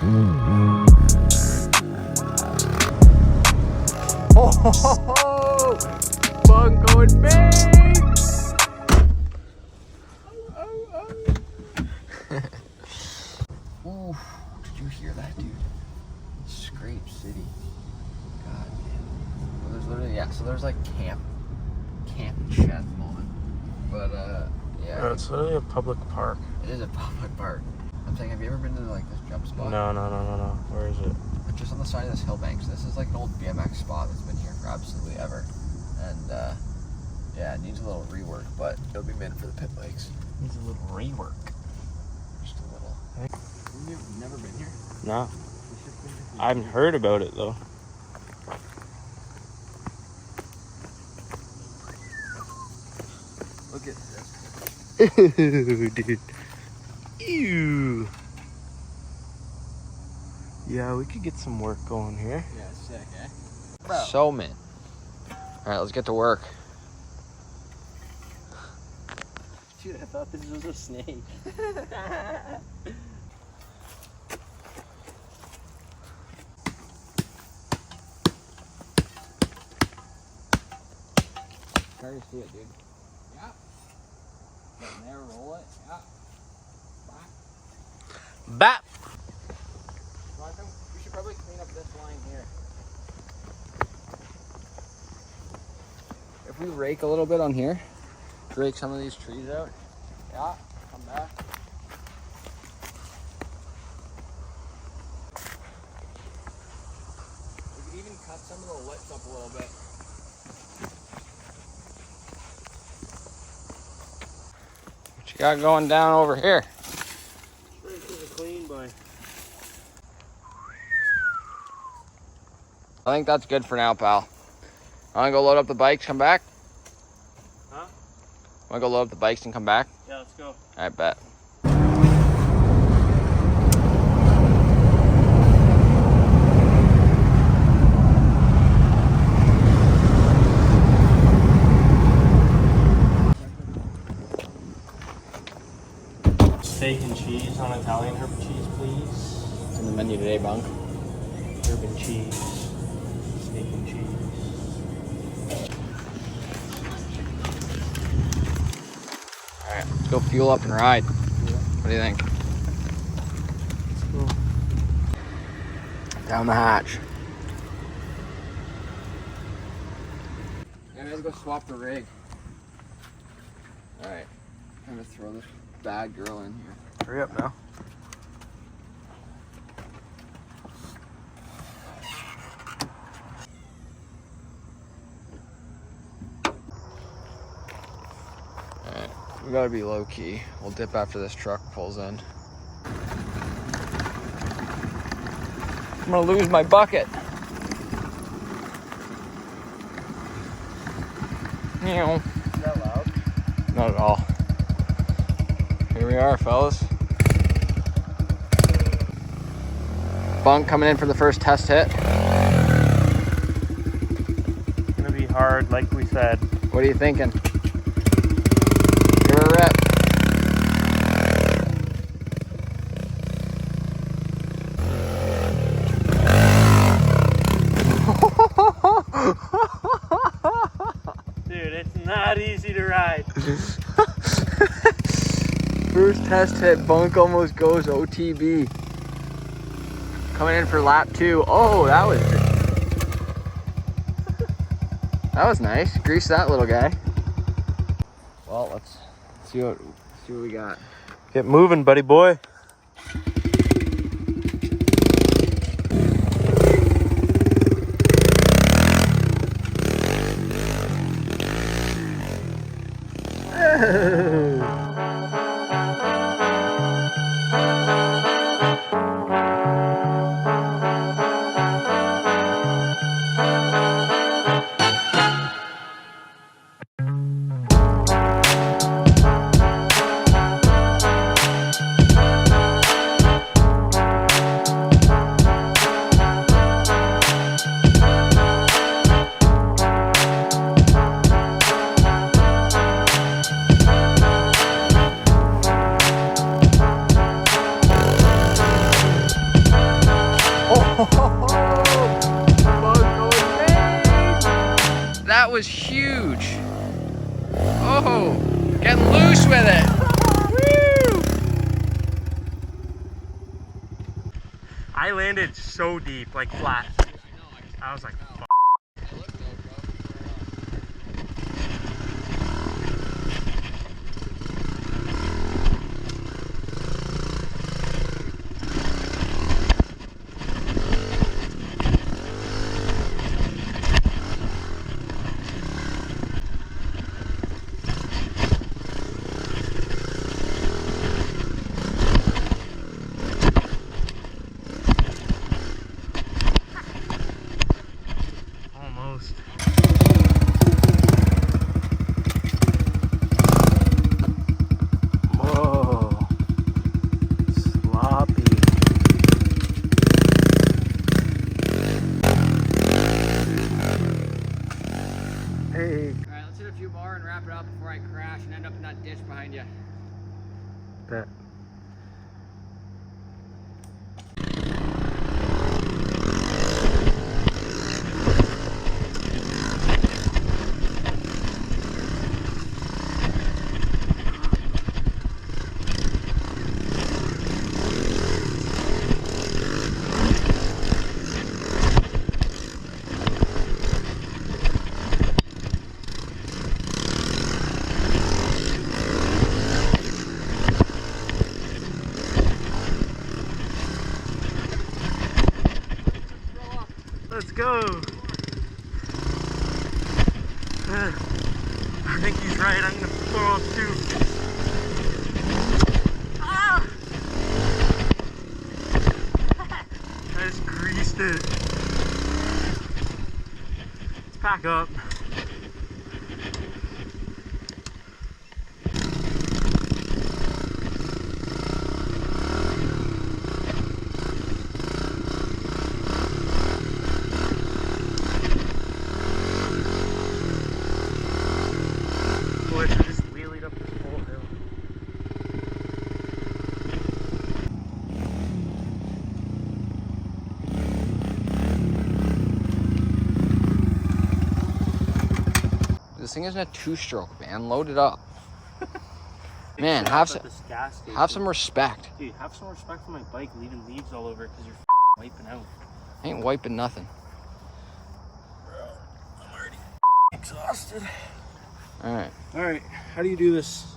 Oh, bunk going big. Ooh, did you hear that, dude? Scrape City. God damn. Well, there's literally, yeah, so there's like camp and shit at the moment. But, yeah. No, it's literally a public park. It is a public park. I'm saying, have you ever been to like this jump spot? No. Where is it? It's just on the side of this hill bank. So this is like an old BMX spot that's been here for absolutely ever. And, yeah, it needs a little rework, but it'll be meant for the pit bikes. Needs a little rework. Just a little. Hey. You've never been here? No. I haven't heard about it though. Look at this. Ew, dude. Ew. Yeah, we could get some work going here. Yeah, sick, eh? Bro. So, man. Alright, let's get to work. Dude, I thought this was a snake. Hard to see it, dude. Yeah. From there, roll it. Yeah. Bap! We should probably clean up this line here. If we rake a little bit on here, rake some of these trees out. Yeah, come back. We could even cut some of the lips up a little bit. What you got going down over here? Clean boy. I think that's good for now, pal. I'm gonna go load up the bikes, come back. Huh? Wanna go load up the bikes and come back? Yeah, let's go. I bet. Steak and cheese on Italian herb cheese, please. It's in the menu today, bunk. Herb and cheese. Steak and cheese. Alright, let's go fuel up and ride. What do you think? Let's go. Down the hatch. Yeah, we had to go swap the rig. Alright, I'm gonna throw this bad girl in here. Hurry up now. Alright, we gotta be low key. We'll dip after this truck pulls in. I'm gonna lose my bucket. Meow. Is that loud? Not at all. Here we are, fellas. Bunk coming in for the first test hit. It's gonna be hard, like we said. What are you thinking? Give her a rep. Dude, it's not easy to ride. First test hit, Bunk almost goes OTB. Coming in for lap 2. Oh, that was nice. Grease that little guy. Well, let's see what we got. Get moving, buddy boy. was huge. Oh, getting loose with it. Woo! I landed so deep, like flat. I was like, fuck. Almost. Whoa. Sloppy. Hey. Alright, let's hit a few more and wrap it up before I crash and end up in that ditch behind you. Bet. Let's go. I think he's right. I'm gonna throw up too. Ah! I just greased it. Let's pack up. Boy, I just wheelied up this whole hill. This thing isn't a two-stroke, man. Load it up. Man, have some respect. Dude, have some respect for my bike leaving leaves all over because you're wiping out. I ain't wiping nothing. Bro, I'm already exhausted. All right. All right, how do you do this?